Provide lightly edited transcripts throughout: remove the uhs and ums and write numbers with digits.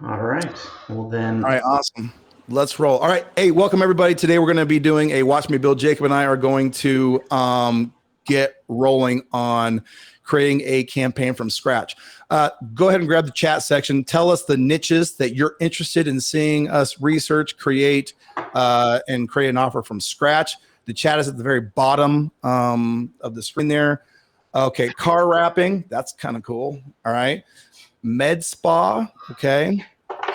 All right. Well, then. All right, awesome. Let's roll. All right. Hey, welcome everybody. Today we're going to be doing a Watch Me Build. Jacob and I are going to get rolling on creating a campaign from scratch. Go ahead and grab the chat section. Tell us the niches that you're interested in seeing us research, create, and create an offer from scratch. The chat is at the very bottom of the screen there. Okay, car wrapping. That's kind of cool. All right. Med spa. Okay.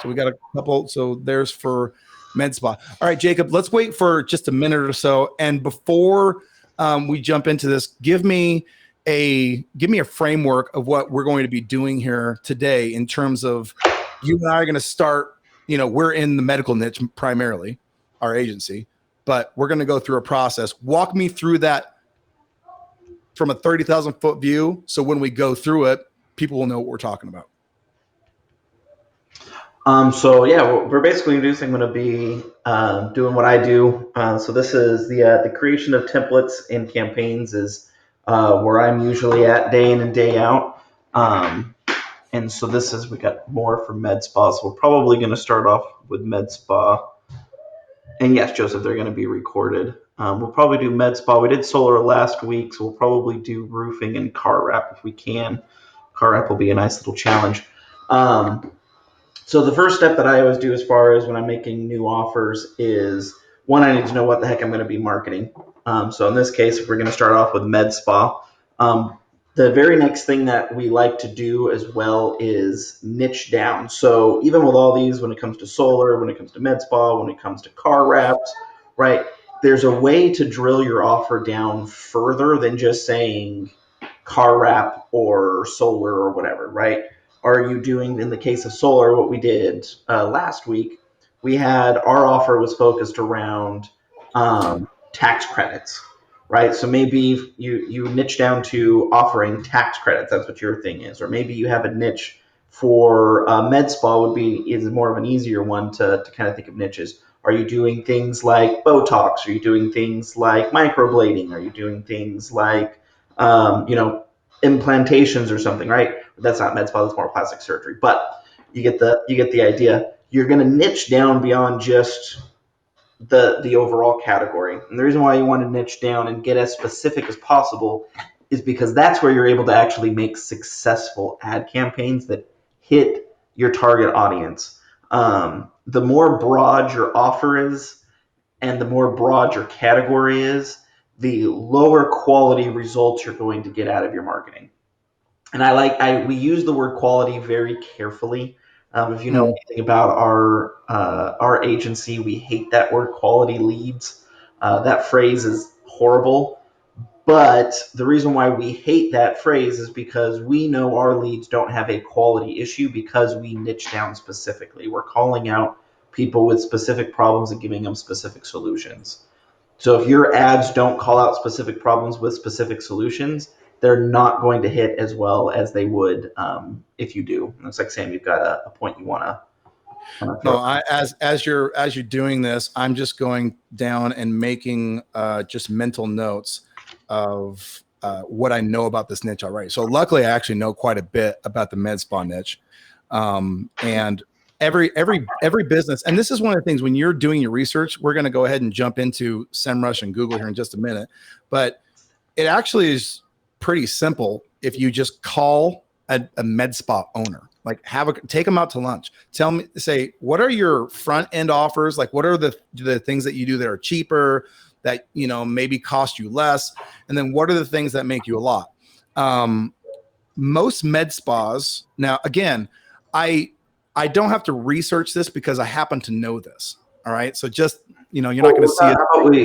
So we got a couple. So there's for med spa. All right, Jacob, let's wait for just a minute or so. And before we jump into this, give me a framework of what we're going to be doing here today in terms of you and I are going to start, we're in the medical niche primarily, our agency, but we're going to go through a process. Walk me through that from a 30,000 foot view. So when we go through it, people will know what we're talking about. So yeah, we're basically introducing. I'm going to be doing what I do. So this is the creation of templates and campaigns is where I'm usually at day in and day out. And so this is we got more for med spa. So we're probably going to start off with med spa. And yes, Joseph, they're going to be recorded. We'll probably do med spa. We did solar last week, so we'll probably do roofing and car wrap if we can. Car wrap will be a nice little challenge. So the first step that I always do as far as when I'm making new offers is one, I need to know what the heck I'm going to be marketing. So in this case, if we're going to start off with med spa, the very next thing that we like to do as well is niche down. So even with all these, when it comes to solar, when it comes to med spa, when it comes to car wraps, right? There's a way to drill your offer down further than just saying car wrap or solar or whatever, right? Are you doing, in the case of solar, what we did last week? We had our offer was focused around tax credits, right? So maybe you niche down to offering tax credits. That's what your thing is, or maybe you have a niche for med spa is more of an easier one to kind of think of niches. Are you doing things like Botox? Are you doing things like microblading? Are you doing things like implantations or something, right? That's not med spa, that's more plastic surgery. But you get the idea. You're going to niche down beyond just the overall category. And the reason why you want to niche down and get as specific as possible is because that's where you're able to actually make successful ad campaigns that hit your target audience. The more broad your offer is, and the more broad your category is, the lower quality results you're going to get out of your marketing. And we use the word quality very carefully. If you know anything about our agency, we hate that word quality leads. That phrase is horrible. But the reason why we hate that phrase is because we know our leads don't have a quality issue because we niche down specifically. We're calling out people with specific problems and giving them specific solutions. So if your ads don't call out specific problems with specific solutions, they're not going to hit as well as they would if you do. Looks like Sam, you've got a point you want to throw. No, as you're doing this, I'm just going down and making just mental notes of what I know about this niche already. So luckily, I actually know quite a bit about the med spa niche, and every business. And this is one of the things when you're doing your research. We're going to go ahead and jump into SEMrush and Google here in just a minute, but it actually is pretty simple if you just call a med spa owner. Like take them out to lunch. Say, what are your front end offers? Like, what are the things that you do that are cheaper, that, maybe cost you less? And then what are the things that make you a lot? Most med spas, now, again, I don't have to research this because I happen to know this. All right. So just, you're not going to see it.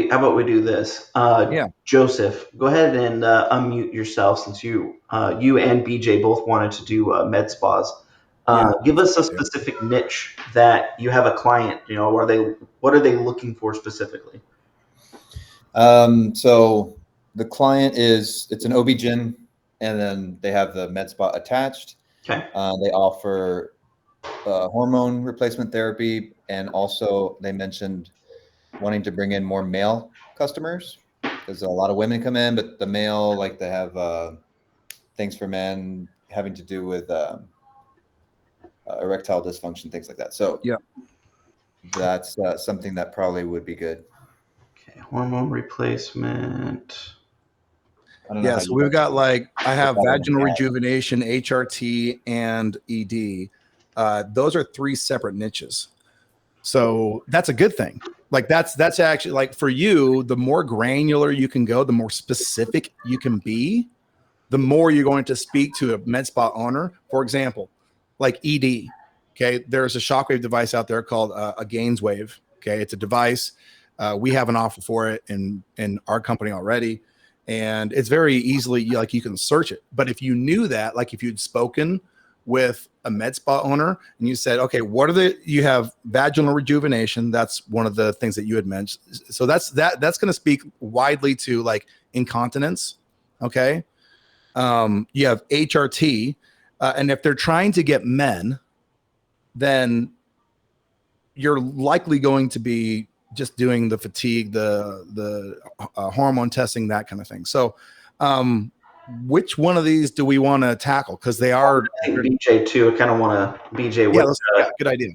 How about we do this? Yeah. Joseph, go ahead and unmute yourself since you and BJ both wanted to do med spas. Give us a specific niche that you have a client. What are they looking for specifically? So the client it's an OB-GYN, and then they have the med spa attached. Okay. They offer hormone replacement therapy, and also they mentioned wanting to bring in more male customers because a lot of women come in, but the male, like, they have things for men having to do with erectile dysfunction, things like that. So Yeah. that's something that probably would be good. Okay, hormone replacement. I don't know Yeah, how so you we've got like I have that in vaginal the rejuvenation, HRT, and ED. Those are 3 separate niches. So that's a good thing. Like that's actually like for you, the more granular you can go, the more specific you can be, the more you're going to speak to a med spa owner. For example, like ED. Okay, there's a shockwave device out there called a Gainswave. Okay, it's a device. We have an offer for it in our company already, and it's very easily like you can search it. But if you knew that, like if you'd spoken with a med spa owner and you said, okay, what are you have vaginal rejuvenation. That's one of the things that you had mentioned. So that's going to speak widely to like incontinence. Okay. You have HRT. And if they're trying to get men, then you're likely going to be just doing the fatigue, the hormone testing, that kind of thing. So, which one of these do we want to tackle? Because they are. I think BJ too. I kind of want to BJ. Yeah, With, good idea.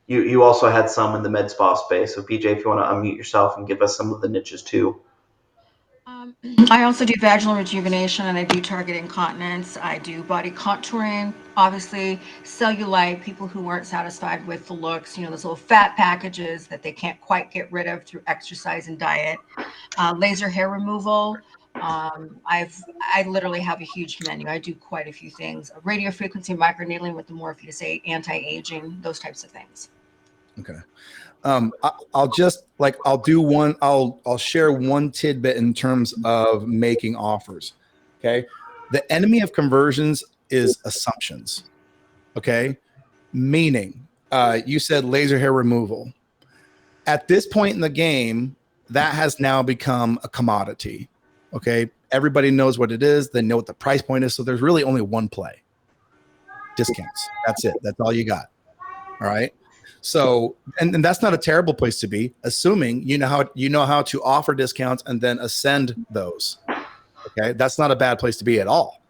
You also had some in the med spa space. So BJ, if you want to unmute yourself and give us some of the niches too. I also do vaginal rejuvenation and I do target incontinence. I do body contouring, obviously cellulite, people who weren't satisfied with the looks, those little fat packages that they can't quite get rid of through exercise and diet. Laser hair removal. I literally have a huge menu. I do quite a few things. Radio frequency microneedling with the Morpheus 8, anti-aging, those types of things. Okay. I'll just like I'll share one tidbit in terms of making offers. Okay. The enemy of conversions is assumptions. Okay. Meaning, you said laser hair removal. At this point in the game, that has now become a commodity. Okay. Everybody knows what it is. They know what the price point is. So there's really only one play. Discounts. That's it. That's all you got. All right. So, and that's not a terrible place to be, assuming you know how to offer discounts and then ascend those. Okay, that's not a bad place to be at all.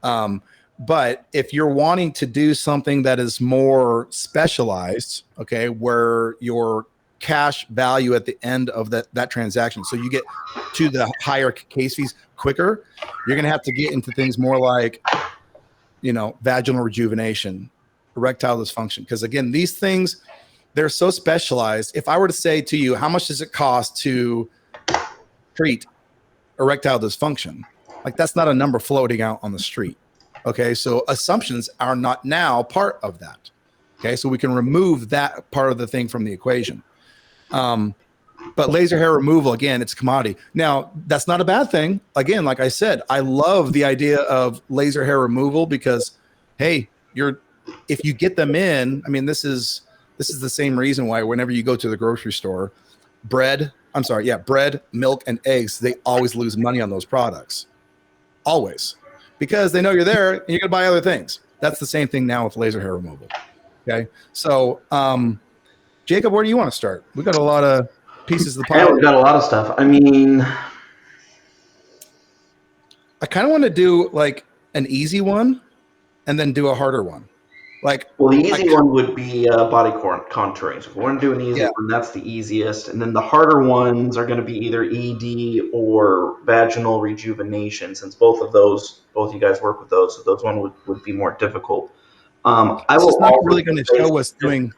But if you're wanting to do something that is more specialized, okay, where your cash value at the end of that transaction, so you get to the higher case fees quicker, you're going to have to get into things more like, vaginal rejuvenation, erectile dysfunction. Because again, these things, they're so specialized. If I were to say to you, how much does it cost to treat erectile dysfunction? Like that's not a number floating out on the street. Okay. So assumptions are not now part of that. Okay. So we can remove that part of the thing from the equation. But laser hair removal, again, it's a commodity. Now, that's not a bad thing. Again, like I said, I love the idea of laser hair removal because, hey, if you get them in, I mean, this is the same reason why whenever you go to the grocery store, bread, milk, and eggs, they always lose money on those products. Always. Because they know you're there and you're going to buy other things. That's the same thing now with laser hair removal. Okay. So, Jacob, where do you want to start? We've got a lot of pieces of the pie. Yeah, we've got a lot of stuff. I mean, I kind of want to do like an easy one and then do a harder one. Well, the easy one would be body contouring. So if we want to do an easy one, that's the easiest. And then the harder ones are going to be either ED or vaginal rejuvenation, since both you guys work with those. So those one would be more difficult. I will not also really going to show us doing.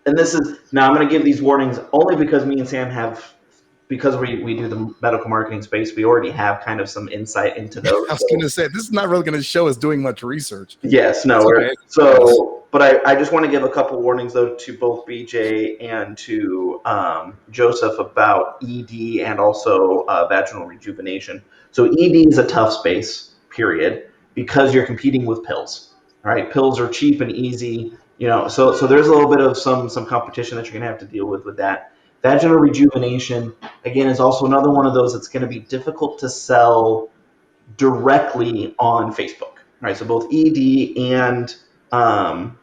And this is now I'm going to give these warnings only because me and Sam because we do the medical marketing space, we already have kind of some insight into those. I was going to say, this is not really going to show us doing much research. Yes, no. Okay. So, but I just want to give a couple warnings, though, to both BJ and to Joseph about ED and also vaginal rejuvenation. So ED is a tough space, period, because you're competing with pills. All right, pills are cheap and easy, so there's a little bit of some competition that you're going to have to deal with that. Vaginal rejuvenation, again, is also another one of those that's going to be difficult to sell directly on Facebook. Right, so both ED and Brianna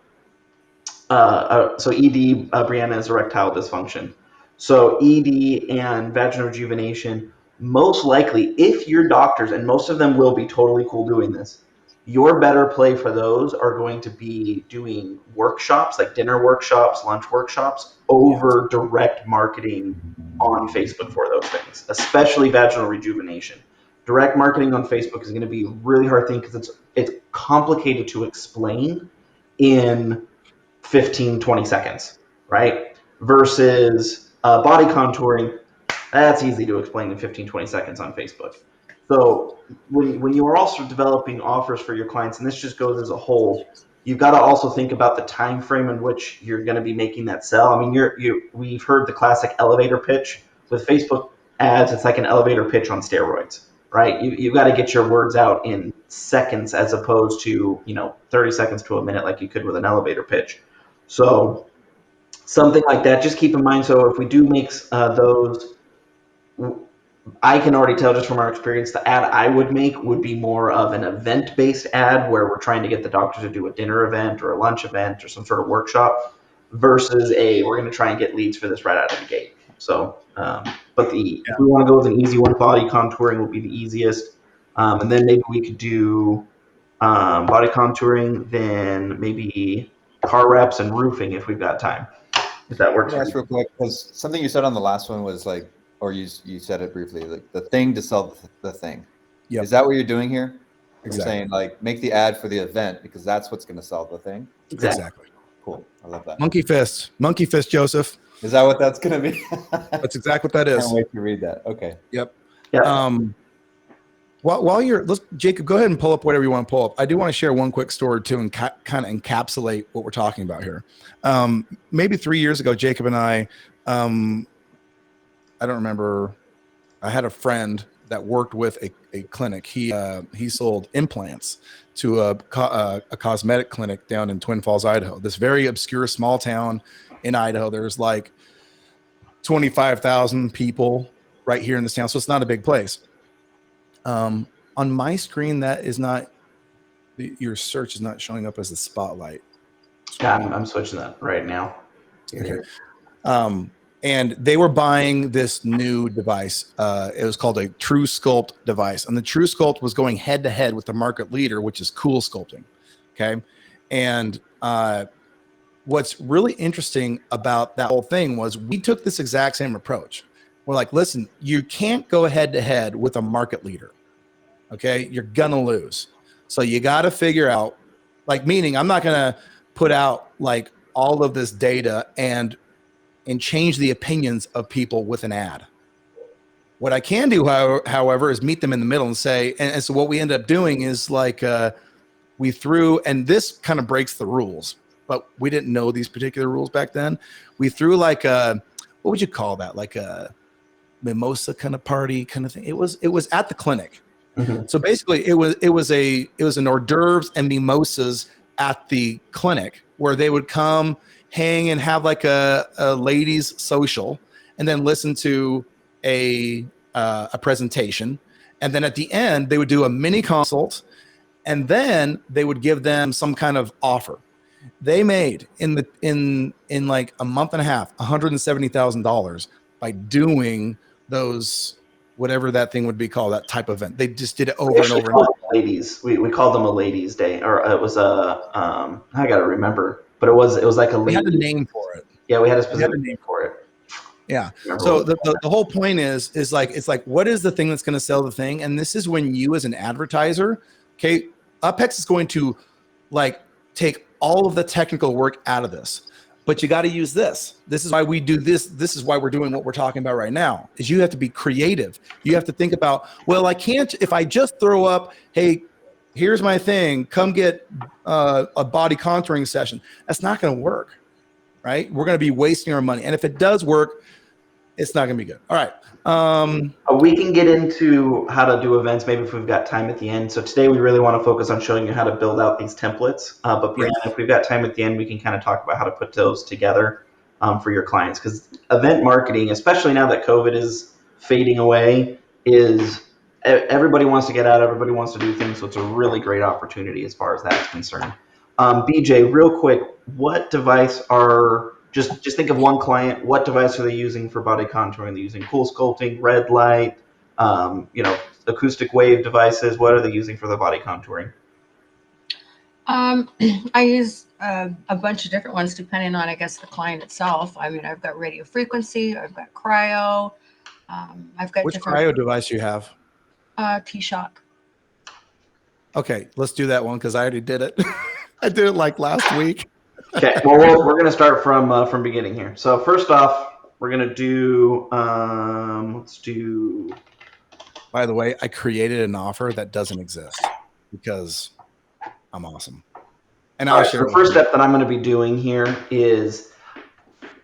is erectile dysfunction. So ED and vaginal rejuvenation, most likely, if your doctors, and most of them will be totally cool doing this, Your better play for those are going to be doing workshops, like dinner workshops, lunch workshops, over direct marketing on Facebook for those things, especially vaginal rejuvenation. Direct marketing on Facebook is going to be a really hard thing because it's complicated to explain in 15, 20 seconds, right? Versus body contouring, that's easy to explain in 15, 20 seconds on Facebook. So when you are also developing offers for your clients, and this just goes as a whole, you've got to also think about the time frame in which you're going to be making that sell. I mean, we've heard the classic elevator pitch. With Facebook ads, it's like an elevator pitch on steroids, right? You've got to get your words out in seconds as opposed to 30 seconds to a minute like you could with an elevator pitch. So something like that, just keep in mind. So if we do make those, I can already tell just from our experience, the ad I would make would be more of an event-based ad where we're trying to get the doctor to do a dinner event or a lunch event or some sort of workshop versus we're going to try and get leads for this right out of the gate. So, but if we want to go with an easy one, body contouring will be the easiest. And then maybe we could do body contouring, then maybe car wraps and roofing if we've got time, if that works Can I for ask you. real quick, because something you said on the last one was like, or you said it briefly, like the thing to sell the thing. Yep. Is that what you're doing here? Exactly. You're saying like make the ad for the event because that's what's going to sell the thing. Exactly. Cool. I love that. Monkey fist, Joseph. Is that what that's going to be? That's exactly what that is. Can't wait to read that. Okay. Yep. Yeah. While Jacob, go ahead and pull up whatever you want to pull up. I do want to share one quick story too and kind of encapsulate what we're talking about here. Maybe 3 years ago, Jacob and I don't remember. I had a friend that worked with a clinic. He sold implants to a cosmetic clinic down in Twin Falls, Idaho. This very obscure small town in Idaho. There's like 25,000 people right here in this town, so it's not a big place. On my screen, that is not your search is not showing up as the spotlight. Yeah, I'm switching that right now. Okay. And they were buying this new device. It was called a True Sculpt device. And the True Sculpt was going head to head with the market leader, which is Cool Sculpting. Okay. And what's really interesting about that whole thing was we took this exact same approach. We're like, listen, you can't go head to head with a market leader. Okay. You're going to lose. So you got to figure out, like, meaning I'm not going to put out like all of this data and change the opinions of people with an ad. What I can do, however, is meet them in the middle and say, and so what we end up doing is like we threw, and this kind of breaks the rules, but we didn't know these particular rules back then. We threw like a, what would you call that? Like a mimosa kind of party kind of thing. It was at the clinic. Mm-hmm. So basically it was an hors d'oeuvres and mimosas at the clinic where they would come hang and have like a ladies social and then listen to a presentation. And then at the end, they would do a mini consult and then they would give them some kind of offer. They made in like a month and a half, $170,000 by doing those, whatever that thing would be called, that type of event. They just did it over and over. Ladies, we called them a ladies' day, or it was I gotta remember, but it was like a. We had a name for it. Yeah, we had a specific name for it. Yeah. So the whole point is like, it's like, what is the thing that's going to sell the thing? And this is when you as an advertiser, okay, UpHex is going to like take all of the technical work out of this. But you got to use this. This is why we do this. This is why we're doing what we're talking about right now, is you have to be creative. You have to think about, well, I can't, if I just throw up, hey, here's my thing, come get a body contouring session. That's not going to work, right? We're going to be wasting our money. And if it does work, it's not going to be good. All right. We can get into how to do events maybe if we've got time at the end. So today we really want to focus on showing you how to build out these templates. But Brianna, if we've got time at the end, we can kind of talk about how to put those together for your clients. Because event marketing, especially now that COVID is fading away, is everybody wants to get out, everybody wants to do things. So it's a really great opportunity as far as that's concerned. BJ, real quick, what device are... Just think of one client. What device are they using for body contouring? They're using Cool Sculpting, red light, acoustic wave devices. What are they using for the body contouring? I use a bunch of different ones depending on, I guess, the client itself. I mean, I've got radio frequency, I've got cryo, I've got Which different cryo device you have? T-shock. Okay, let's do that one because I already did it. I did it like last week. Okay, well, we're going to start from beginning here. So first off, we're going to do, let's do. By the way, I created an offer that doesn't exist because I'm awesome. And I'll share the first step that I'm going to be doing here is,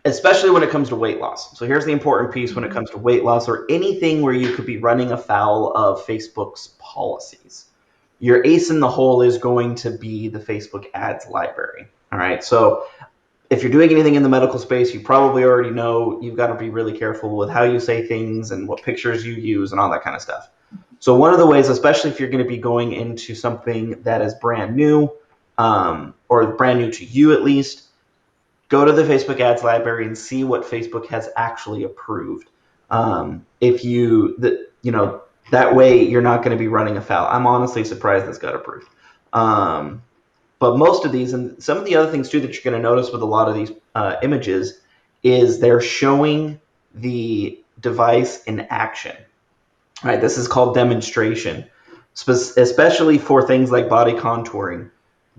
especially when it comes to weight loss. So here's the important piece when it comes to weight loss or anything where you could be running afoul of Facebook's policies. Your ace in the hole is going to be the Facebook ads library. All right. So if you're doing anything in the medical space, you probably already know you've got to be really careful with how you say things and what pictures you use and all that kind of stuff. So one of the ways, especially if you're going to be going into something that is brand new, or brand new to you at least, go to the Facebook ads library and see what Facebook has actually approved. If you, that way you're not going to be running afoul. I'm honestly surprised this got approved. But most of these, and some of the other things too that you're going to notice with a lot of these images, is they're showing the device in action. All right, this is called demonstration, especially for things like body contouring.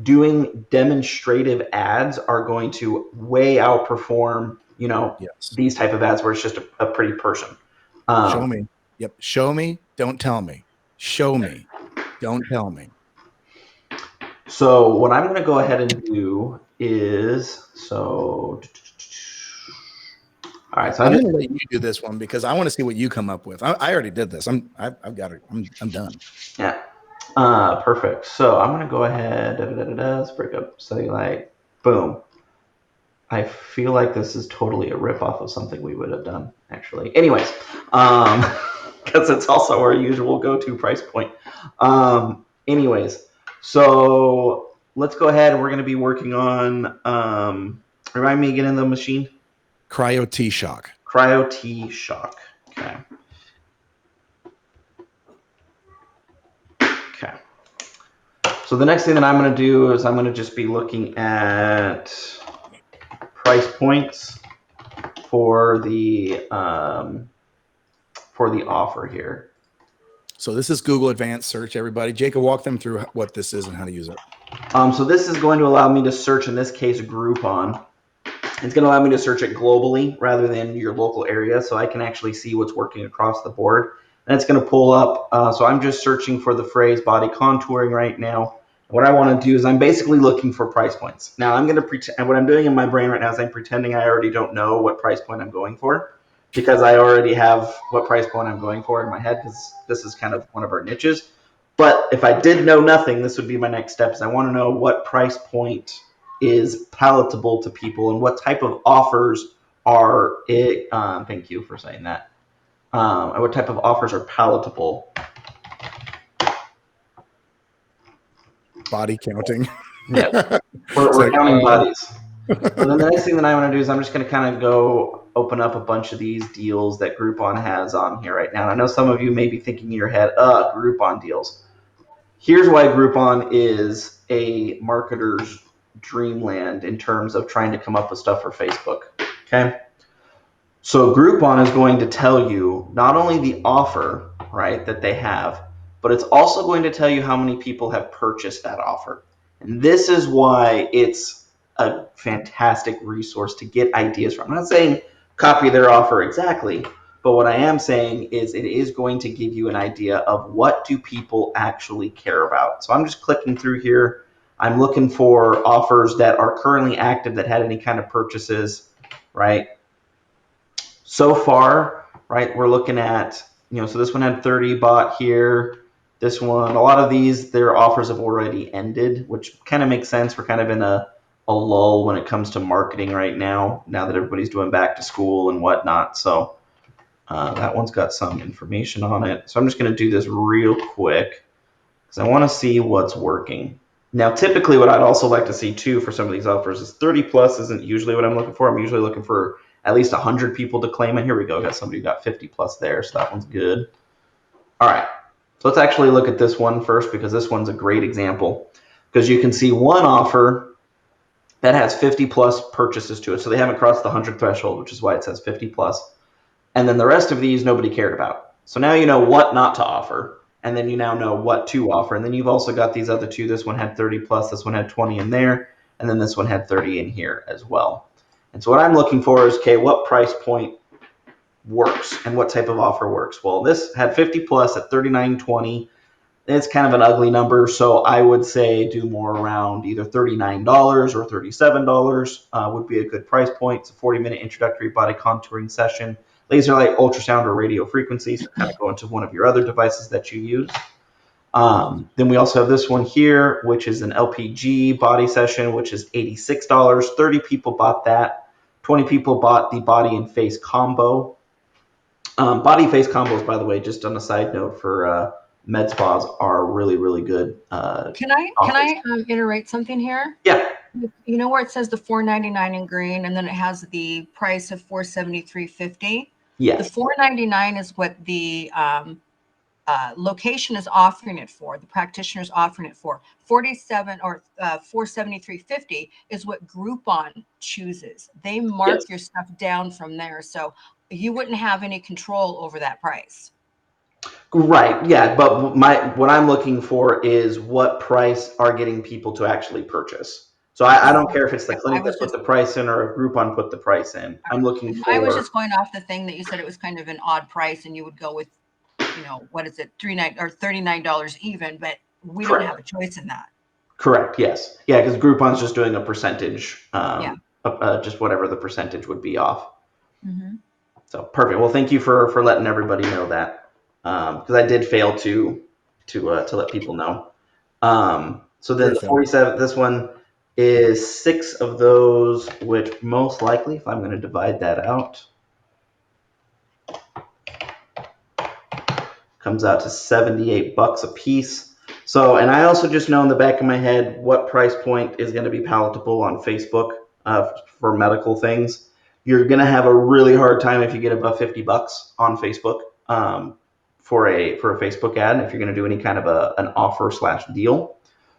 Doing demonstrative ads are going to way outperform, Yes. these type of ads where it's just a pretty person. Show me. Yep. Show me. Don't tell me. Show me. Don't tell me. So what I'm going to go ahead and do is, all right. So I'm going to let you do this one because I want to see what you come up with. I already did this. I've got it. I'm done. Yeah. Perfect. So I'm going to go ahead. Let's break up cellulite. Boom. I feel like this is totally a ripoff of something we would have done, actually. Anyways, because it's also our usual go-to price point. Anyways, so let's go ahead. We're going to be working on, remind me again in the machine? Cryo T-shock. Cryo T-shock. Okay. Okay. So the next thing that I'm going to do is I'm going to just be looking at price points for the offer here. So this is Google Advanced Search, everybody. Jacob, walk them through what this is and how to use it. So this is going to allow me to search, in this case, Groupon. It's going to allow me to search it globally rather than your local area, so I can actually see what's working across the board. And it's going to pull up. So I'm just searching for the phrase body contouring right now. What I want to do is I'm basically looking for price points. Now I'm going to pretend, what I'm doing in my brain right now is I'm pretending I already don't know what price point I'm going for, because I already have what price point I'm going for in my head, because this is kind of one of our niches. But if I did know nothing, this would be my next step, is I want to know what price point is palatable to people and what type of offers are it. Thank you for saying that. What type of offers are palatable? Body counting. Yeah, we're counting bodies. And then the next thing that I want to do is I'm just going to kind of go open up a bunch of these deals that Groupon has on here right now. And I know some of you may be thinking in your head, Groupon deals. Here's why Groupon is a marketer's dreamland in terms of trying to come up with stuff for Facebook. Okay. So Groupon is going to tell you not only the offer, right, that they have, but it's also going to tell you how many people have purchased that offer. And this is why it's a fantastic resource to get ideas from. I'm not saying copy their offer exactly, but what I am saying is it is going to give you an idea of what do people actually care about. So I'm just clicking through here. I'm looking for offers that are currently active that had any kind of purchases, right? So far, right, we're looking at, so this one had 30 bought here. This one, a lot of these, their offers have already ended, which kind of makes sense. We're kind of in a lull when it comes to marketing right now that everybody's doing back to school and whatnot. So that one's got some information on it. So I'm just going to do this real quick because I want to see what's working. Now, typically what I'd also like to see too for some of these offers is 30 plus isn't usually what I'm looking for. I'm usually looking for at least 100 people to claim it. Here we go. Got somebody who got 50 plus there, so that one's good. All right. So let's actually look at this one first because this one's a great example. because you can see one offer that has 50 plus purchases to it. So they haven't crossed the 100 threshold, which is why it says 50 plus. And then the rest of these nobody cared about. So now you know what not to offer, and then you now know what to offer. And then you've also got these other two. This one had 30 plus, this one had 20 in there, and then this one had 30 in here as well. And so what I'm looking for is, okay, what price point works and what type of offer works? Well, this had 50 plus at $39.20. It's kind of an ugly number, so I would say do more around either $39 or $37 would be a good price point. It's a 40-minute introductory body contouring session. Laser light, ultrasound, or radio frequency, so kind of go into one of your other devices that you use. Then we also have this one here, which is an LPG body session, which is $86. 30 people bought that. 20 people bought the body and face combo. Body face combos, by the way, just on a side note for med spas, are really, really good. Can I iterate something here? Yeah. You know where it says the $4.99 in green, and then it has the price of $473.50. Yes. The $4.99 is what the location is offering it for. The practitioner is offering it for. 47 or $473.50 is what Groupon chooses. They mark your stuff down from there, so you wouldn't have any control over that price. Right. Yeah. But what I'm looking for is what price are getting people to actually purchase. So I don't care if it's the clinic that put the price in or if Groupon put the price in. I'm looking for. I was just going off the thing that you said it was kind of an odd price, and you would go with, what is it, $39 even, but we don't have a choice in that. Correct. Yes. Yeah, because Groupon's just doing a percentage. Just whatever the percentage would be off. Mm-hmm. So perfect. Well, thank you for letting everybody know that. Because I did fail to let people know. So then the 47, this one is 6 of those, which most likely, if I'm going to divide that out, comes out to $78 a piece. So, and I also just know in the back of my head what price point is going to be palatable on Facebook for medical things. You're going to have a really hard time if you get above $50 on Facebook. For a Facebook ad, if you're going to do any kind of an offer / deal.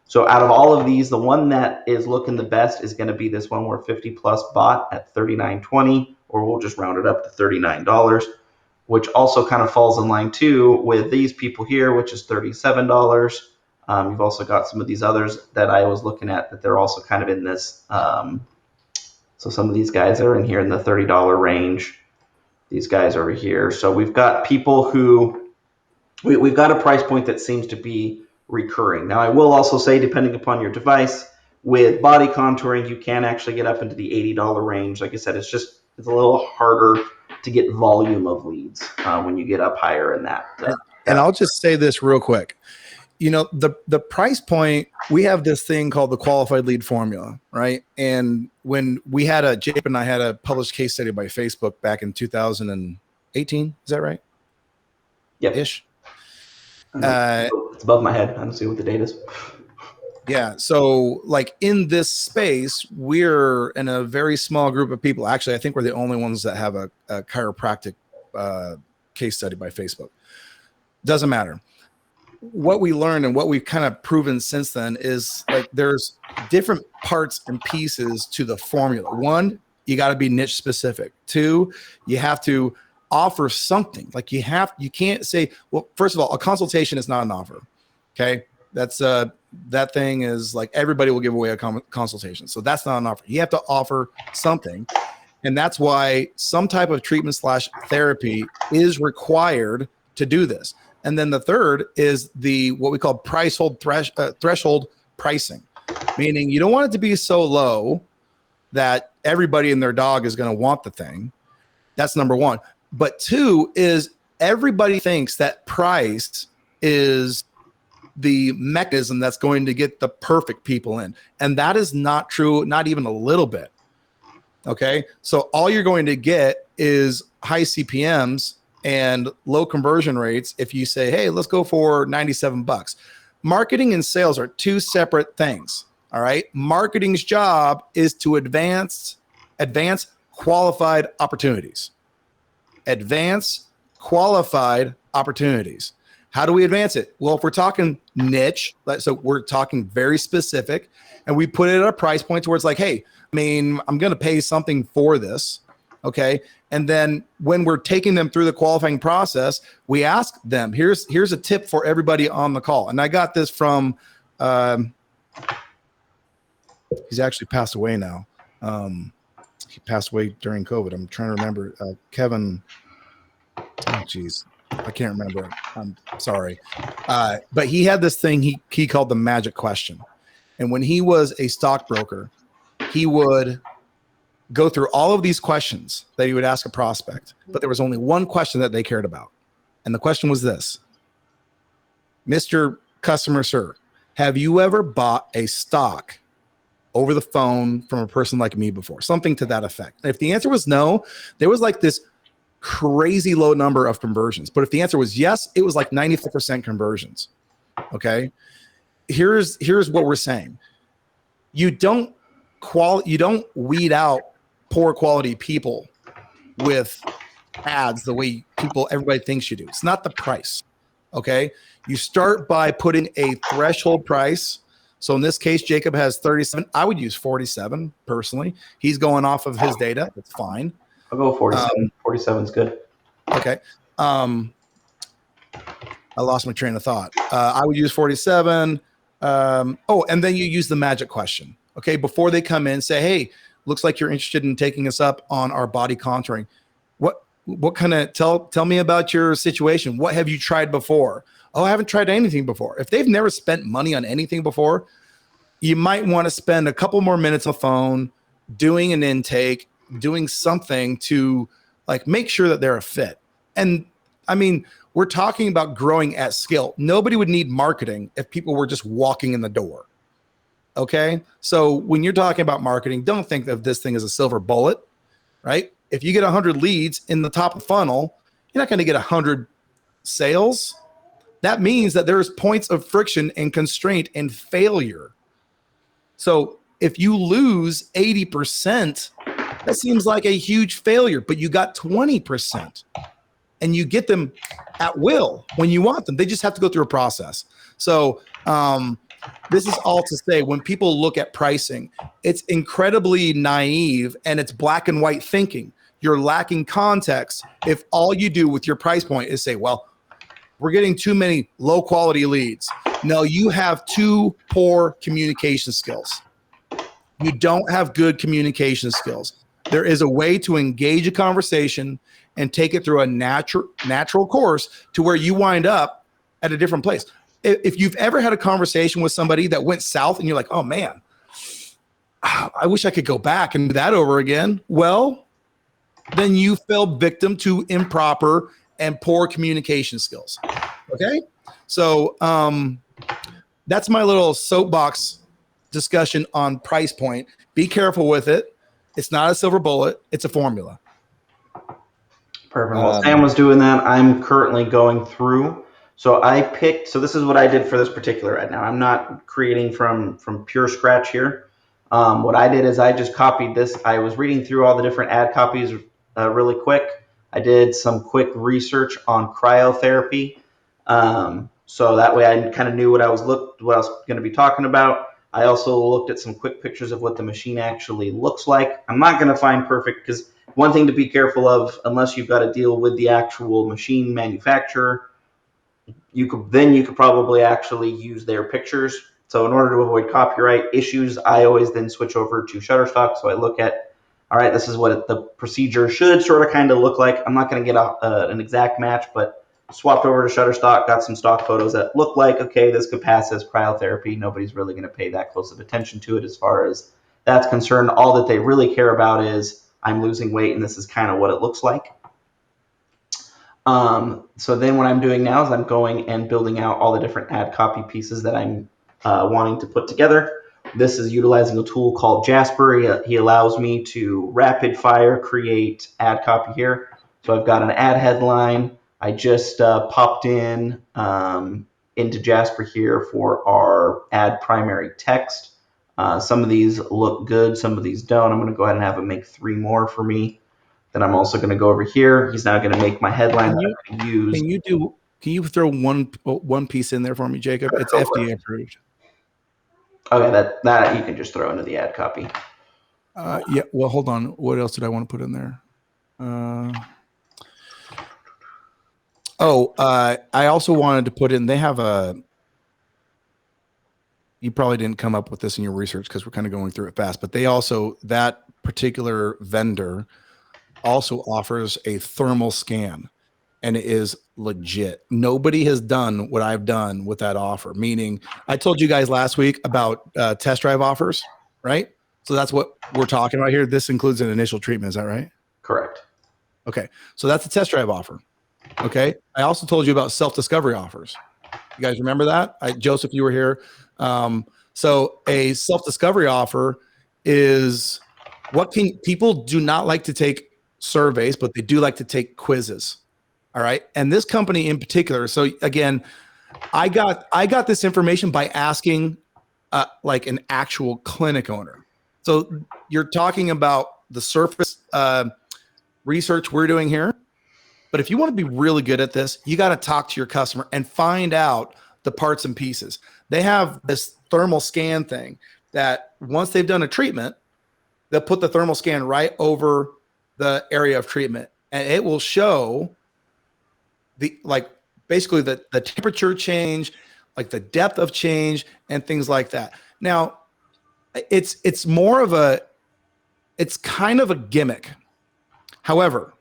So out of all of these, the one that is looking the best is going to be this one where 50 plus bought at $39.20, or we'll just round it up to $39, which also kind of falls in line too with these people here, which is $37. You've also got some of these others that I was looking at that they're also kind of in this. So some of these guys are in here in the $30 range. These guys over here. So we've got people who we've got a price point that seems to be recurring. Now, I will also say, depending upon your device, with body contouring, you can actually get up into the $80 range. Like I said, it's a little harder to get volume of leads when you get up higher in that. And I'll just say this real quick. The price point, we have this thing called the qualified lead formula, right? And when we had Jape and I had a published case study by Facebook back in 2018, is that right? Yep. Ish. It's above my head. I don't see what the date is. Yeah. So like in this space, we're in a very small group of people. Actually, I think we're the only ones that have a chiropractic case study by Facebook. Doesn't matter. What we learned and what we've kind of proven since then is like there's different parts and pieces to the formula. One, you got to be niche specific. Two, you have to offer something. Like you can't say, well, first of all, a consultation is not an offer. Okay. That's that thing is like everybody will give away a consultation. So that's not an offer. You have to offer something. And that's why some type of treatment / therapy is required to do this. And then the third is what we call threshold pricing, meaning you don't want it to be so low that everybody and their dog is going to want the thing. That's number one. But two is everybody thinks that price is the mechanism that's going to get the perfect people in. And that is not true, not even a little bit. Okay. So all you're going to get is high CPMs and low conversion rates if you say, hey, let's go for $97. Marketing and sales are two separate things. All right. Marketing's job is to advance qualified opportunities. Advance qualified opportunities. How do we advance it? Well, if we're talking niche, so we're talking very specific, and we put it at a price point towards like, hey, I mean, I'm going to pay something for this. Okay. And then when we're taking them through the qualifying process, we ask them, here's a tip for everybody on the call. And I got this from, he's actually passed away now. He passed away during COVID. I'm trying to remember, Kevin. Oh, geez. I can't remember. I'm sorry. But he had this thing he called the magic question. And when he was a stockbroker, he would go through all of these questions that he would ask a prospect, but there was only one question that they cared about. And the question was this: Mr. Customer, sir, have you ever bought a stock over the phone from a person like me before? Something to that effect. And if the answer was no, there was like this crazy low number of conversions. But if the answer was yes, it was like 94% conversions. Okay. Here's what we're saying. You don't weed out poor quality people with ads the way everybody thinks you do. It's not the price. Okay. You start by putting a threshold price. So in this case, Jacob has 37. I would use 47 personally. He's going off of his data. It's fine. I'll go 47. 47 is good. Okay. I lost my train of thought. I would use 47. And then you use the magic question. Okay. Before they come in, say, hey, looks like you're interested in taking us up on our body contouring. What kind of tell me about your situation? What have you tried before? Oh, I haven't tried anything before. If they've never spent money on anything before, you might want to spend a couple more minutes on the phone doing an intake, doing something to like make sure that they're a fit. And I mean, we're talking about growing at scale. Nobody would need marketing if people were just walking in the door. Okay. So when you're talking about marketing, don't think of this thing as a silver bullet, right? If you get 100 leads in the top of the funnel, you're not going to get 100 sales. That means that there's points of friction and constraint and failure. So if you lose 80%, that seems like a huge failure, but you got 20% and you get them at will when you want them. They just have to go through a process. So, this is all to say, when people look at pricing, it's incredibly naive and it's black and white thinking. You're lacking context if all you do with your price point is say, well, we're getting too many low quality leads. No, you have too poor communication skills. You don't have good communication skills. There is a way to engage a conversation and take it through a natural course to where you wind up at a different place. If you've ever had a conversation with somebody that went south and you're like, oh man, I wish I could go back and do that over again. Well, then you fell victim to improper and poor communication skills. Okay. So that's my little soapbox discussion on price point. Be careful with it. It's not a silver bullet. It's a formula. Perfect. While Sam was doing that, I'm currently going through. So this is what I did for this particular ad. Now, I'm not creating from pure scratch here. What I did is I just copied this. I was reading through all the different ad copies really quick. I did some quick research on cryotherapy. So that way I kind of knew what I was going to be talking about. I also looked at some quick pictures of what the machine actually looks like. I'm not going to find perfect, because one thing to be careful of, unless you've got to deal with the actual machine manufacturer, you could probably actually use their pictures. So in order to avoid copyright issues, I always then switch over to Shutterstock. So I look at, all right, this is what the procedure should sort of kind of look like. I'm not going to get an exact match, but swapped over to Shutterstock, got some stock photos that look like, okay, this could pass as cryotherapy. Nobody's really going to pay that close of attention to it as far as that's concerned. All that they really care about is I'm losing weight, and this is kind of what it looks like. So then what I'm doing now is I'm going and building out all the different ad copy pieces that I'm wanting to put together. This is utilizing a tool called Jasper. He allows me to rapid fire create ad copy here. So I've got an ad headline. I just popped into Jasper here for our ad primary text. Some of these look good, some of these don't. I'm going to go ahead and have him make 3 more for me. Then I'm also going to go over here. He's now going to make my headline that I'm going to use. Can you throw one piece in there for me, Jacob? It's FDA approved. Okay, that you can just throw into the ad copy. Yeah. Well, hold on. What else did I want to put in there? I also wanted to put in. They have a. You probably didn't come up with this in your research because we're kind of going through it fast. But they also, that particular vendor also offers a thermal scan, and it is legit. Nobody has done what I've done with that offer. Meaning, I told you guys last week about test drive offers, right? So that's what we're talking about here. This includes an initial treatment. Is that right? Correct. Okay. So that's a test drive offer. Okay. I also told you about self-discovery offers. You guys remember that? Joseph, you were here. So a self-discovery offer is people do not like to take surveys, but they do like to take quizzes. All right. And this company in particular. So again, I got this information by asking like an actual clinic owner. So you're talking about the surface research we're doing here. But if you want to be really good at this, you got to talk to your customer and find out the parts and pieces. They have this thermal scan thing that once they've done a treatment, they'll put the thermal scan right over the area of treatment, and it will show basically the temperature change, like the depth of change and things like that. Now, it's kind of a gimmick. However,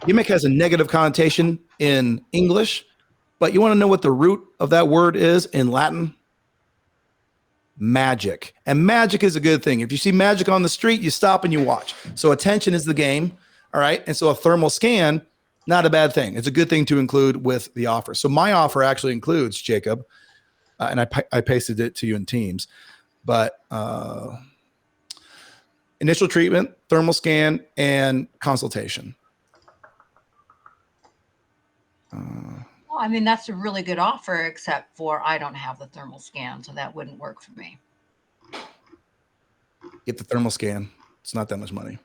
gimmick has a negative connotation in English, but you want to know what the root of that word is in Latin? Magic. And magic is a good thing. If you see magic on the street, you stop and you watch. So attention is the game. All right. And so a thermal scan, not a bad thing. It's a good thing to include with the offer. So my offer actually includes, Jacob, and I pasted it to you in Teams, but initial treatment, thermal scan, and consultation. Well, I mean, that's a really good offer, except for I don't have the thermal scan, so that wouldn't work for me. Get the thermal scan. It's not that much money.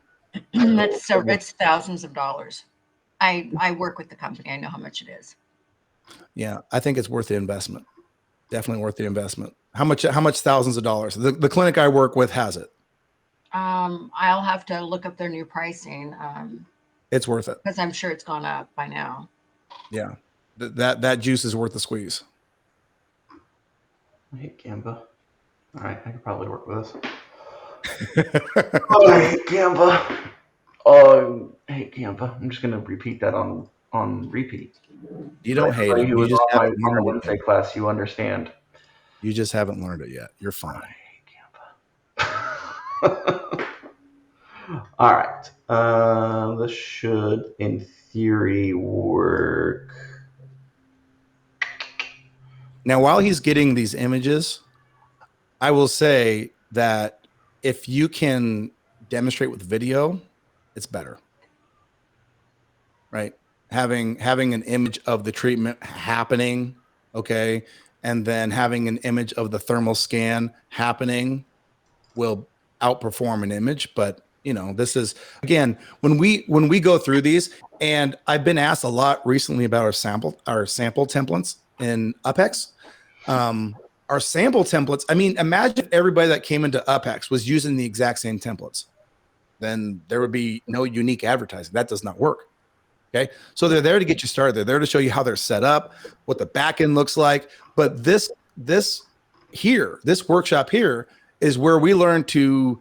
It's thousands of dollars. I work with the company. I know how much it is. Yeah, I think it's worth the investment. Definitely worth the investment. How much thousands of dollars? The clinic I work with has it. I'll have to look up their new pricing. It's worth it. Because I'm sure it's gone up by now. Yeah. That juice is worth the squeeze. I hate Canva. All right, I can probably work with this. I hate Canva. I hate Canva. I'm just gonna repeat that on repeat. You don't hate it. You You just on haven't my learned Wednesday it. class. You understand. You just haven't learned it yet. You're fine. I hate Canva. All right. This should, in theory, work. Now, while he's getting these images, I will say that if you can demonstrate with video, it's better. Right? Having an image of the treatment happening, okay, and then having an image of the thermal scan happening will outperform an image. But this is, again, when we go through these, and I've been asked a lot recently about our sample templates in UpHex. Our sample templates, I mean, imagine everybody that came into UpHex was using the exact same templates. Then there would be no unique advertising. That does not work. Okay. So they're there to get you started. They're there to show you how they're set up, what the back end looks like. But this workshop here is where we learn to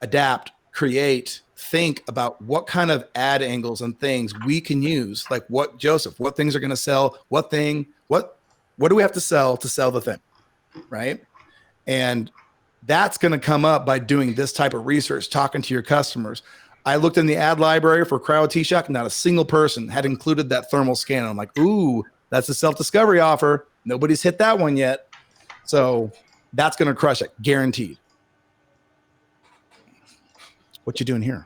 adapt, create, think about what kind of ad angles and things we can use. Like what things are going to sell, what do we have to sell the thing, right? And that's going to come up by doing this type of research, talking to your customers. I looked in the ad library for Cryo T-Shock. Not a single person had included that thermal scan. I'm like, ooh, that's a self-discovery offer. Nobody's hit that one yet. So that's going to crush it, guaranteed. What you doing here?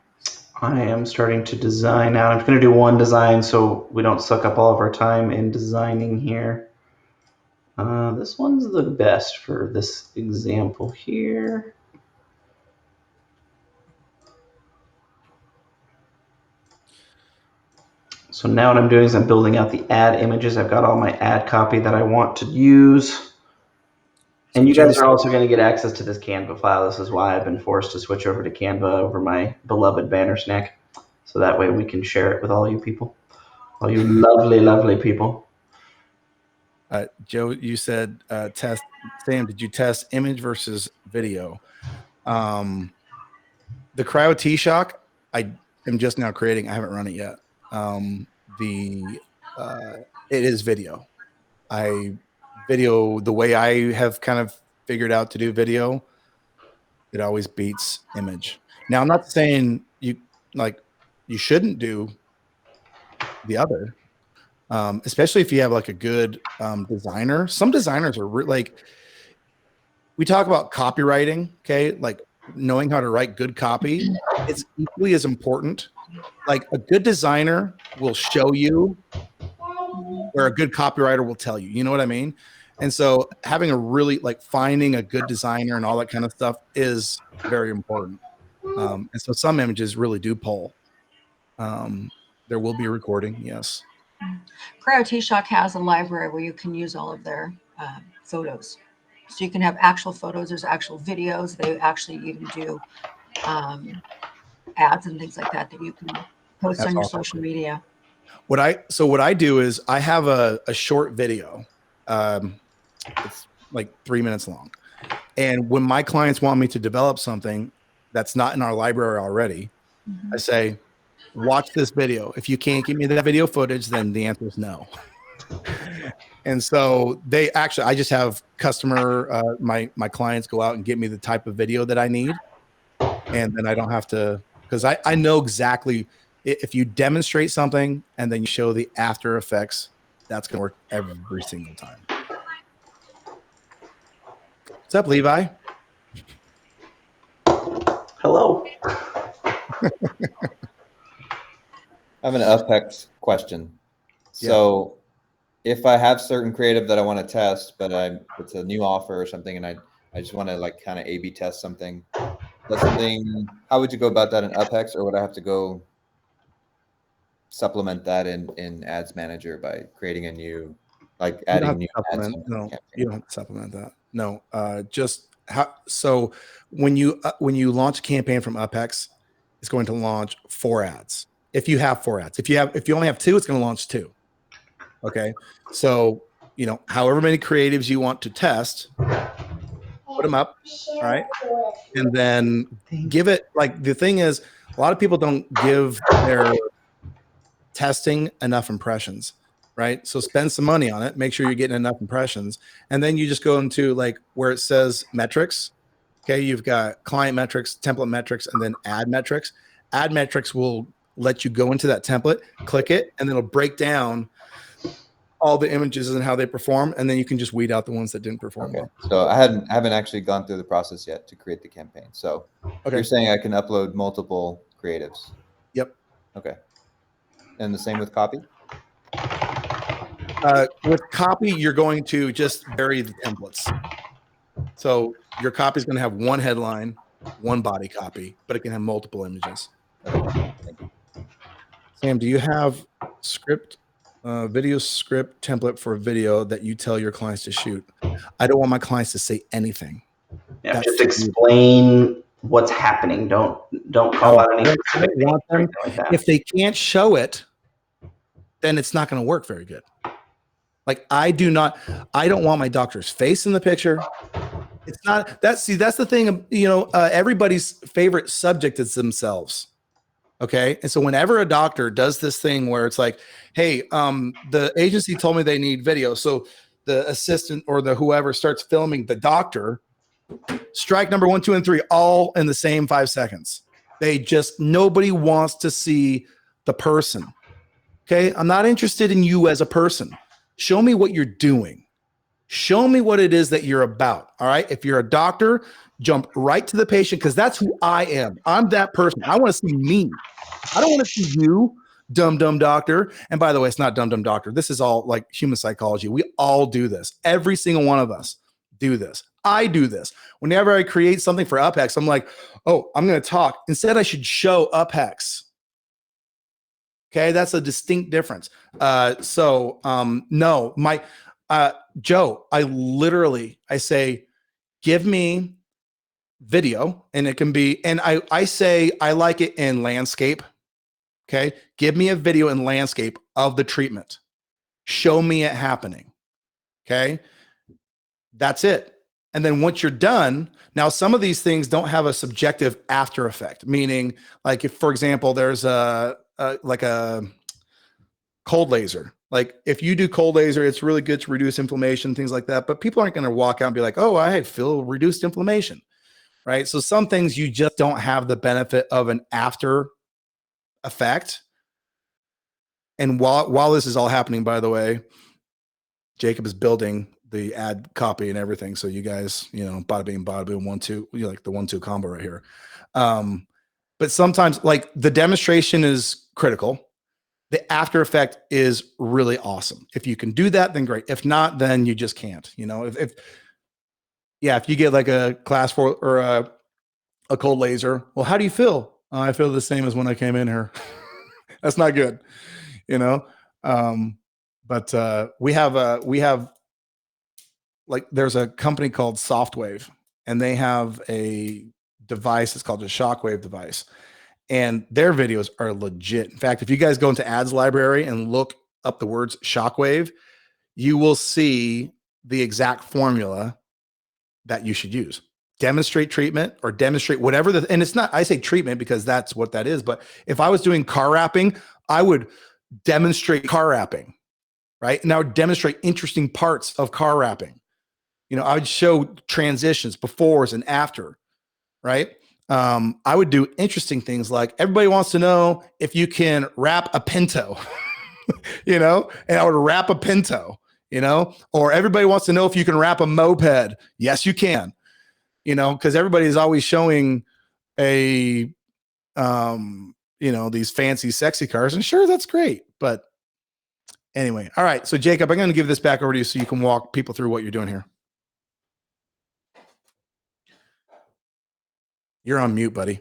I am starting to design now. I'm going to do one design so we don't suck up all of our time in designing here. This one's the best for this example here. So now what I'm doing is I'm building out the ad images. I've got all my ad copy that I want to use. And So you guys Joe, are also going to get access to this Canva file. This is why I've been forced to switch over to Canva over my beloved Banner Snack. So that way we can share it with all you people. All you lovely, lovely people. Joe, you said test. Sam, did you test image versus video? The Cryo T-Shock, I am just now creating. I haven't run it yet. It is video. The way I have kind of figured out to do video, it always beats image. Now, I'm not saying you shouldn't do the other, especially if you have like a good designer. Some designers are like, we talk about copywriting, okay? Like knowing how to write good copy, it's equally as important. Like a good designer will show you where a good copywriter will tell you. You know what I mean? And so having a really like finding a good designer and all that kind of stuff is very important. And so some images really do pull. There will be a recording, yes. Cryo T-Shock has a library where you can use all of their photos. So you can have actual photos, there's actual videos. They actually even do ads and things like that that you can post That's on your awesome. social media. What I do is I have a short video. It's like 3 minutes long. And when my clients want me to develop something that's not in our library already, I say, watch this video. If you can't give me that video footage, then the answer is no. And so I just have my clients go out and get me the type of video that I need. And then I don't have to, because I know exactly if you demonstrate something and then you show the after effects, that's going to work every single time. What's up, Levi? Hello. I have an UpHex question. So if I have certain creative that I want to test, but it's a new offer or something, and I just want to like kind of A/B test something, how would you go about that in UpHex, or would I have to go supplement that in Ads Manager by creating a new, like adding new ads? No, you don't have to supplement that. No, so when you launch a campaign from UpHex, it's going to launch 4 ads. If you have 4 ads, if you only have 2, it's going to launch 2. Okay, so however many creatives you want to test, put them up, all right, and then give it. Like the thing is, a lot of people don't give their testing enough impressions, right? So spend some money on it, make sure you're getting enough impressions, and then you just go into like where it says metrics. Okay, you've got client metrics, template metrics, and then ad metrics. Ad metrics will let you go into that template, click it, and then it'll break down all the images and how they perform, and then you can just weed out the ones that didn't perform well. So I haven't actually gone through the process yet to create the campaign. So you're saying I can upload multiple creatives? Yep. Okay. And the same with copy? With copy, you're going to just vary the templates. So your copy is going to have one headline, one body copy, but it can have multiple images. Okay. Sam, do you have video script template for video that you tell your clients to shoot? I don't want my clients to say anything. Yeah, just explain what's happening. Don't call out any specific things. If they can't show it, then it's not going to work very good. Like I don't want my doctor's face in the picture. It's not that's the thing. Everybody's favorite subject is themselves. Okay. And so whenever a doctor does this thing where it's like, hey, the agency told me they need video. So the assistant or the whoever starts filming the doctor, strike number 1, 2, and 3, all in the same 5 seconds. Nobody wants to see the person. Okay. I'm not interested in you as a person. Show me what you're doing. Show me what it is that you're about. All right. If you're a doctor, jump right to the patient, because that's who I am. I'm that person. I want to see me. I don't want to see you, dumb doctor. And by the way, it's not dumb doctor. This is all like human psychology. We all do this. Every single one of us do this. I do this. Whenever I create something for UpHex, I'm like, oh, I'm going to talk. Instead, I should show UpHex. Okay, that's a distinct difference. No, Joe, I say, give me video, and it can be, and I say I like it in landscape. Okay, give me a video in landscape of the treatment. Show me it happening. Okay, that's it. And then once you're done, now some of these things don't have a subjective after effect, meaning like if, for example, there's a cold laser. Like if you do cold laser, it's really good to reduce inflammation, things like that. But people aren't going to walk out and be like, oh, I feel reduced inflammation, right? So some things you just don't have the benefit of an after effect. And while this is all happening, by the way, Jacob is building the ad copy and everything. So you guys, bada bing, bada boom, 1-2, you like the 1-2 combo right here. But sometimes like the demonstration is critical. The after effect is really awesome. If you can do that, then great. If not, then you just can't. If you get like a class 4 or a cold laser, well, how do you feel? I feel the same as when I came in here. That's not good, But we have like there's a company called Softwave, and they have a device. It's called a shockwave device. And their videos are legit. In fact, if you guys go into ads library and look up the words shockwave, you will see the exact formula that you should use. Demonstrate treatment or demonstrate whatever and it's not, I say treatment because that's what that is. But if I was doing car wrapping, I would demonstrate car wrapping, right? And I would demonstrate interesting parts of car wrapping. I would show transitions, befores and after, right? I would do interesting things like everybody wants to know if you can wrap a Pinto, and I would wrap a Pinto, or everybody wants to know if you can wrap a moped. Yes, you can, because everybody is always showing these fancy, sexy cars. And sure, that's great. But anyway, all right. So Jacob, I'm going to give this back over to you so you can walk people through what you're doing here. You're on mute, buddy.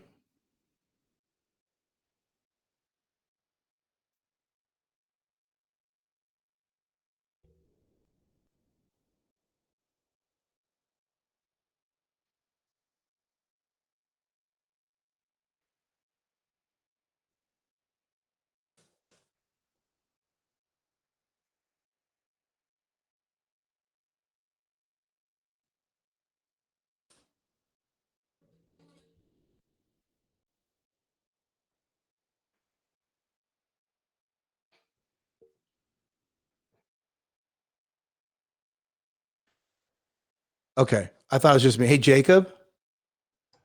Okay. I thought it was just me. Hey, Jacob.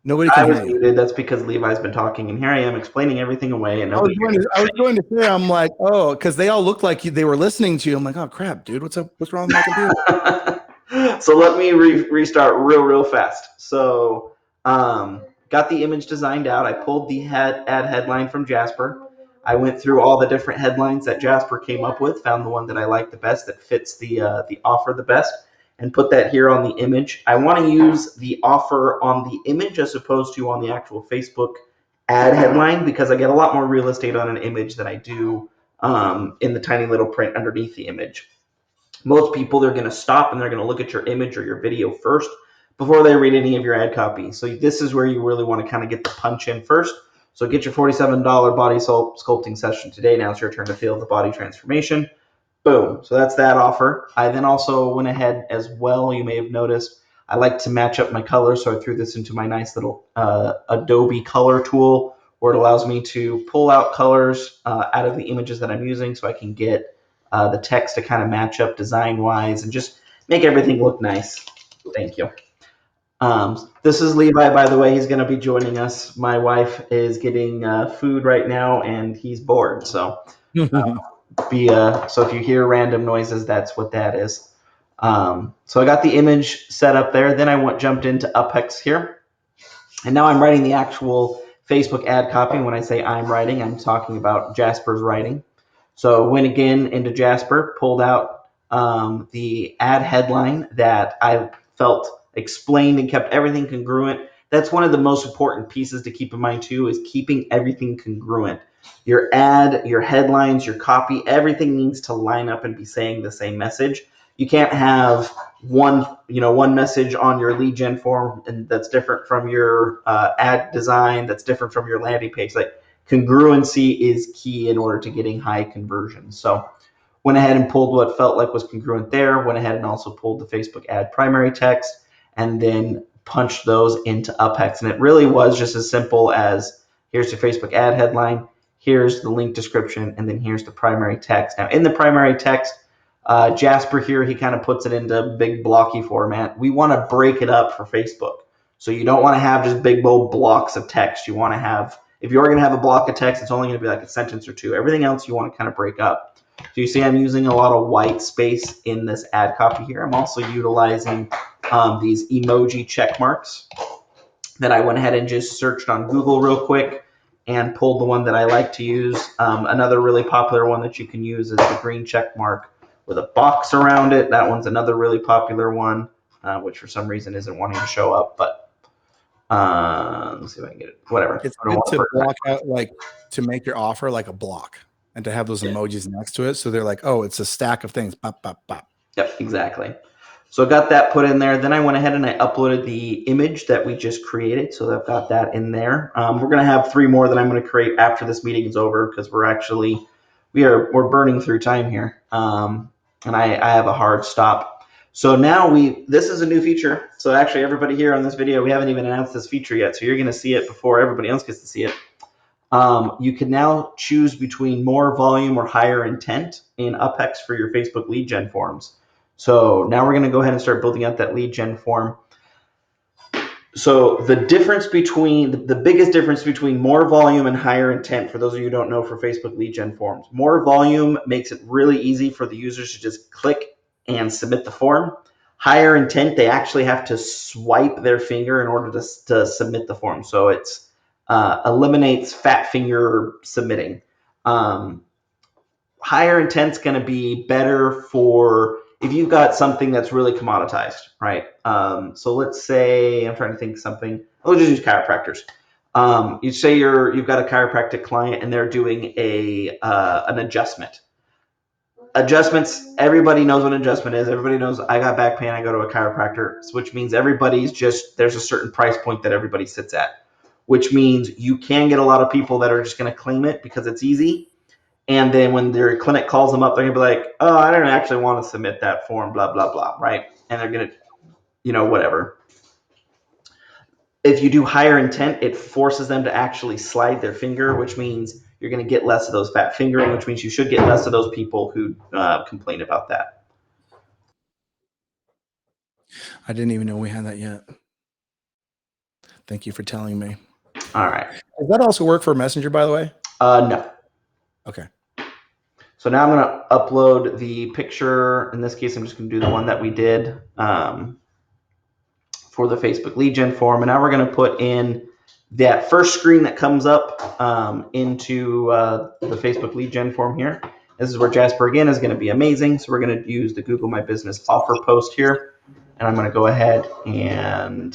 Nobody can I was hear you. muted. That's because Levi's been talking, and here I am explaining everything away, and nobody. I was going to say, I'm like, oh, because they all looked like they were listening to you. I'm like, oh crap, dude, what's up? What's wrong with my computer? So let me restart real fast. So got the image designed out. I pulled the ad headline from Jasper. I went through all the different headlines that Jasper came up with, found the one that I liked the best, that fits the offer the best, and put that here on the image. I want to use the offer on the image as opposed to on the actual Facebook ad headline because I get a lot more real estate on an image than I do in the tiny little print underneath the image. Most people, they're going to stop and they're going to look at your image or your video first before they read any of your ad copy. So this is where you really want to kind of get the punch in first. So get your $47 body sculpting session today. Now it's your turn to feel the body transformation. Boom. So that's that offer. I then also went ahead as well. You may have noticed I like to match up my colors. So I threw this into my nice little Adobe color tool where it allows me to pull out colors out of the images that I'm using so I can get the text to kind of match up design wise and just make everything look nice. Thank you. This is Levi, by the way. He's going to be joining us. My wife is getting food right now and he's bored. So so if you hear random noises, that's what that is. So I got the image set up there. Then I jumped into UpHex here. And now I'm writing the actual Facebook ad copy. When I say I'm writing, I'm talking about Jasper's writing. So went again into Jasper, pulled out the ad headline that I felt explained and kept everything congruent that's one of the most important pieces to keep in mind too, is keeping everything congruent. Your ad, your headlines, your copy, everything needs to line up and be saying the same message. You can't have one message on your lead gen form and that's different from your ad design, that's different from your landing page. Like, congruency is key in order to getting high conversions. So went ahead and pulled what felt like was congruent there, went ahead and also pulled the Facebook ad primary text, and then punched those into UpHex. And it really was just as simple as, here's the Facebook ad headline, here's the link description, and then here's the primary text. Now, in the primary text, Jasper here, he kind of puts it into big blocky format. We want to break it up for Facebook. So you don't want to have just big bold blocks of text. You want to have, if you're going to have a block of text, it's only going to be like a sentence or two. Everything else you want to kind of break up. So you see I'm using a lot of white space in this ad copy here. I'm also utilizing these emoji check marks that I went ahead and just searched on Google real quick and pulled the one that I like to use. Another really popular one that you can use is the green check mark with a box around it. That one's another really popular one, which for some reason isn't wanting to show up, but let's see if I can get it. Whatever. It's good to block out, like, to make your offer like a block and to have those emojis next to it. So they're like, oh, it's a stack of things. Bop, bop, bop. Yep, exactly. So I got that put in there. Then I went ahead and I uploaded the image that we just created. So I've got that in there. We're going to have 3 more that I'm going to create after this meeting is over, because we're burning through time here. And I have a hard stop. So now this is a new feature. So actually everybody here on this video, we haven't even announced this feature yet. So you're going to see it before everybody else gets to see it. You can now choose between more volume or higher intent in UpHex for your Facebook lead gen forms. So now we're going to go ahead and start building out that lead gen form. So the biggest difference between more volume and higher intent, for those of you who don't know, for Facebook lead gen forms, more volume makes it really easy for the users to just click and submit the form. Higher intent, they actually have to swipe their finger in order to submit the form. So it's eliminates fat finger submitting. Higher intent's going to be better for if you've got something that's really commoditized, right? So let's say, I'm trying to think of something. I'll just use chiropractors. You say you've got a chiropractic client and they're doing an adjustment. Adjustments, everybody knows what an adjustment is. Everybody knows I got back pain, I go to a chiropractor, which means there's a certain price point that everybody sits at, which means you can get a lot of people that are just going to claim it because it's easy. And then when their clinic calls them up, they're going to be like, oh, I don't actually want to submit that form, blah, blah, blah, right? And they're going to, whatever. If you do higher intent, it forces them to actually slide their finger, which means you're going to get less of those fat fingering, which means you should get less of those people who complain about that. I didn't even know we had that yet. Thank you for telling me. All right. Does that also work for Messenger, by the way? No. Okay. So now I'm going to upload the picture. In this case, I'm just going to do the one that we did for the Facebook lead gen form. And now we're going to put in that first screen that comes up into the Facebook lead gen form here. This is where Jasper, again, is going to be amazing. So we're going to use the Google My Business offer post here. And I'm going to go ahead and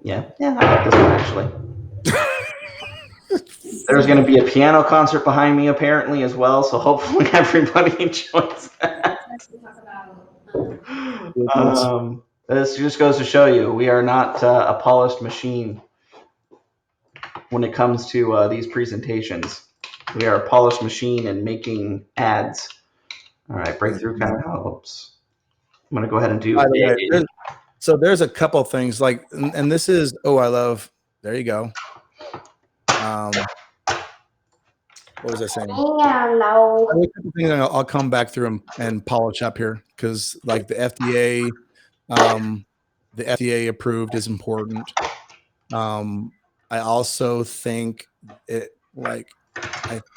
I like this one actually. There's going to be a piano concert behind me apparently as well, so hopefully everybody enjoys that. This just goes to show you we are not a polished machine when it comes to these presentations. We are a polished machine in making ads. All right, breakthrough kind of helps. I'm going to go ahead and do So there's a couple things like, and this is, there you go. What was I saying? No. I'll come back through and polish up here because like the FDA approved is important. I also think I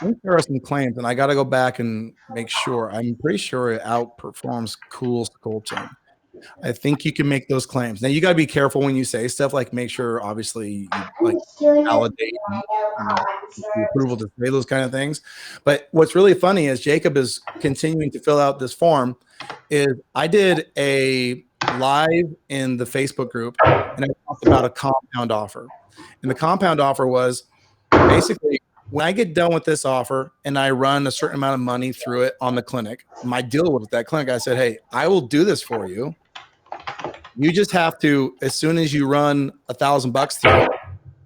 think there are some claims, and I got to go back and make sure. I'm pretty sure it outperforms Cool Sculpting. I think you can make those claims. Now you got to be careful when you say stuff, like make sure obviously you like validate the approval to say those kind of things. But what's really funny is Jacob is continuing to fill out this form. Is I did a live in the Facebook group and I talked about a compound offer. And the compound offer was basically when I get done with this offer and I run a certain amount of money through it on the clinic, my deal with that clinic, I said, hey, I will do this for you. You just have to, as soon as you run $1,000 through it,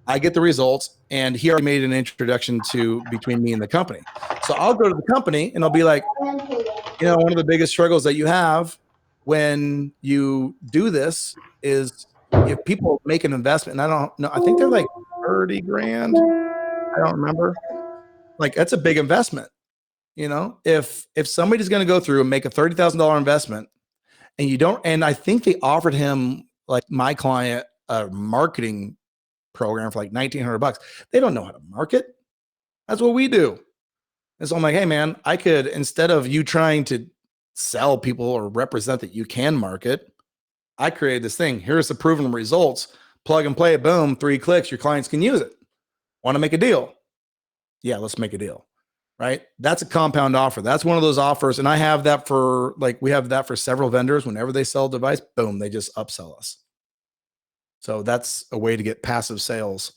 I get the results, and he already made an introduction to between me and the company. So I'll go to the company and I'll be like, you know, one of the biggest struggles that you have when you do this is if people make an investment, and I don't know, I think they're like 30 grand. I don't remember. Like that's a big investment. You know, if somebody's going to go through and make a $30,000 investment and you don't, and I think they offered him, like my client, a marketing program for like $1,900. They don't know how to market. That's what we do. And so I'm like, hey man, I could, instead of you trying to sell people or represent that you can market, I created this thing. Here's the proven results. Plug and play, boom, 3 clicks, your clients can use it. Want to make a deal? Yeah, let's make a deal. Right? That's a compound offer. That's one of those offers. And I have that for, like, we have that for several vendors. Whenever they sell a device, boom, they just upsell us. So that's a way to get passive sales.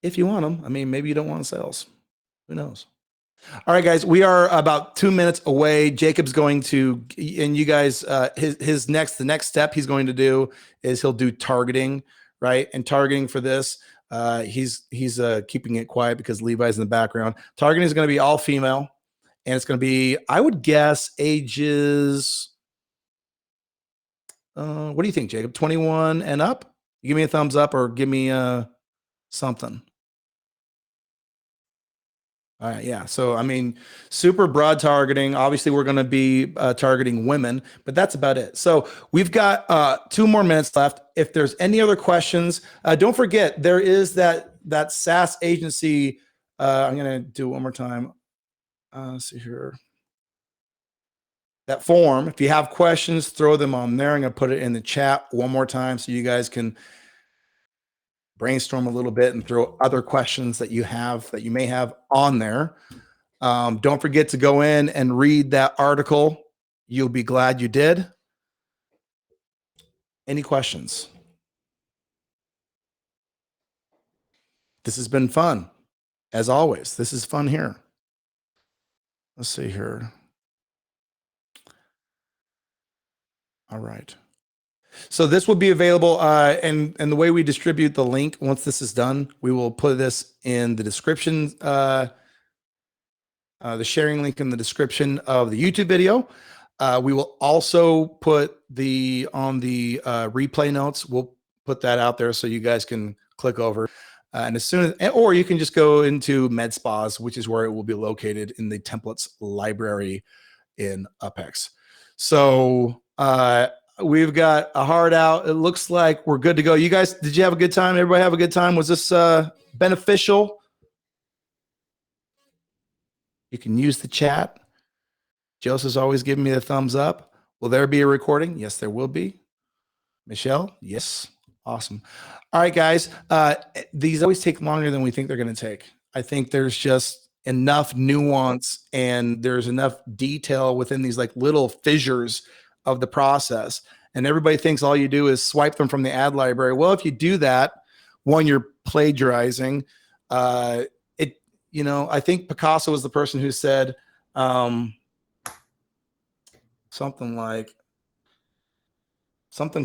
If you want them, I mean, maybe you don't want sales. Who knows? All right, guys, we are about 2 minutes away. Jacob's going to, and you guys, the next step he's going to do is he'll do targeting, right? And targeting for this, he's keeping it quiet because Levi's in the background. Targeting is going to be all female, and it's going to be, I would guess, ages. What do you think, Jacob? 21 and up? You give me a thumbs up or give me something. All right, yeah. So, I mean, super broad targeting. Obviously, we're going to be targeting women, but that's about it. So we've got 2 more minutes left. If there's any other questions, don't forget, there is that SaaS agency. I'm going to do it one more time. Let's see here. That form, if you have questions, throw them on there. I'm going to put it in the chat one more time so you guys can brainstorm a little bit and throw other questions that you may have on there. Don't forget to go in and read that article. You'll be glad you did. Any questions? This has been fun. As always, this is fun here. Let's see here. All right. So this will be available, and the way we distribute the link, once this is done, we will put this in the description, the sharing link in the description of the YouTube video. We will also put on the replay notes, we'll put that out there so you guys can click over. And as soon as, or you can just go into MedSpas, which is where it will be located in the templates library in UpHex. So, we've got a hard out. It looks like we're good to go. You guys, did you have a good time? Everybody have a good time? Was this beneficial? You can use the chat. Joseph's always giving me the thumbs up. Will there be a recording? Yes, there will be. Michelle? Yes. Awesome. All right, guys. These always take longer than we think they're going to take. I think there's just enough nuance and there's enough detail within these like little fissures of the process, and everybody thinks all you do is swipe them from the ad library. Well, if you do that, one, you're plagiarizing. I think Picasso was the person who said something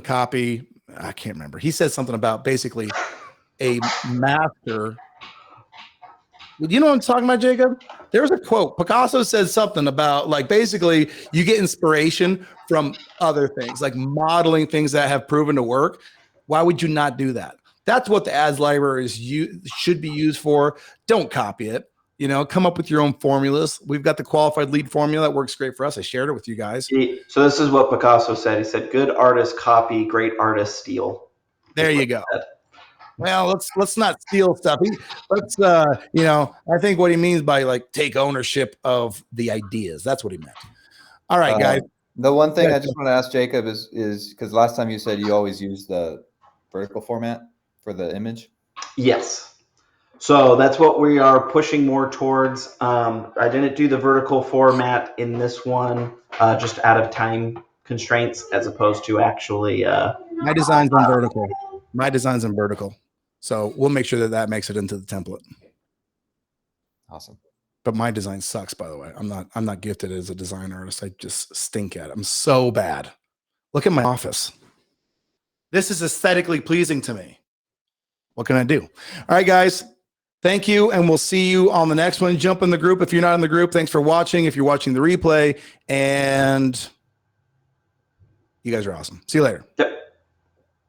copy. I can't remember. He said something about basically a master. You know what I'm talking about, Jacob? There was a quote. Picasso said something about like basically you get inspiration from other things, like modeling things that have proven to work. Why would you not do that? That's what the ads library should be used for. Don't copy it. You know, come up with your own formulas. We've got the qualified lead formula that works great for us. I shared it with you guys. So this is what Picasso said. He said, "Good artists copy, great artists steal." There you go. Well, let's not steal stuff. I think what he means by like take ownership of the ideas. That's what he meant. All right, guys. The one thing Yeah. I just want to ask Jacob is because last time you said you always use the vertical format for the image. Yes. So that's what we are pushing more towards. I didn't do the vertical format in this one, just out of time constraints, as opposed to actually. My design's in vertical. My design's in vertical. So we'll make sure that that makes it into the template. Awesome. But my design sucks, by the way. I'm not gifted as a design artist. I just stink at it. I'm so bad. Look at my office. This is aesthetically pleasing to me. What can I do? All right, guys. Thank you, and we'll see you on the next one. Jump in the group if you're not in the group. Thanks for watching. If you're watching the replay, and you guys are awesome. See you later. Yep.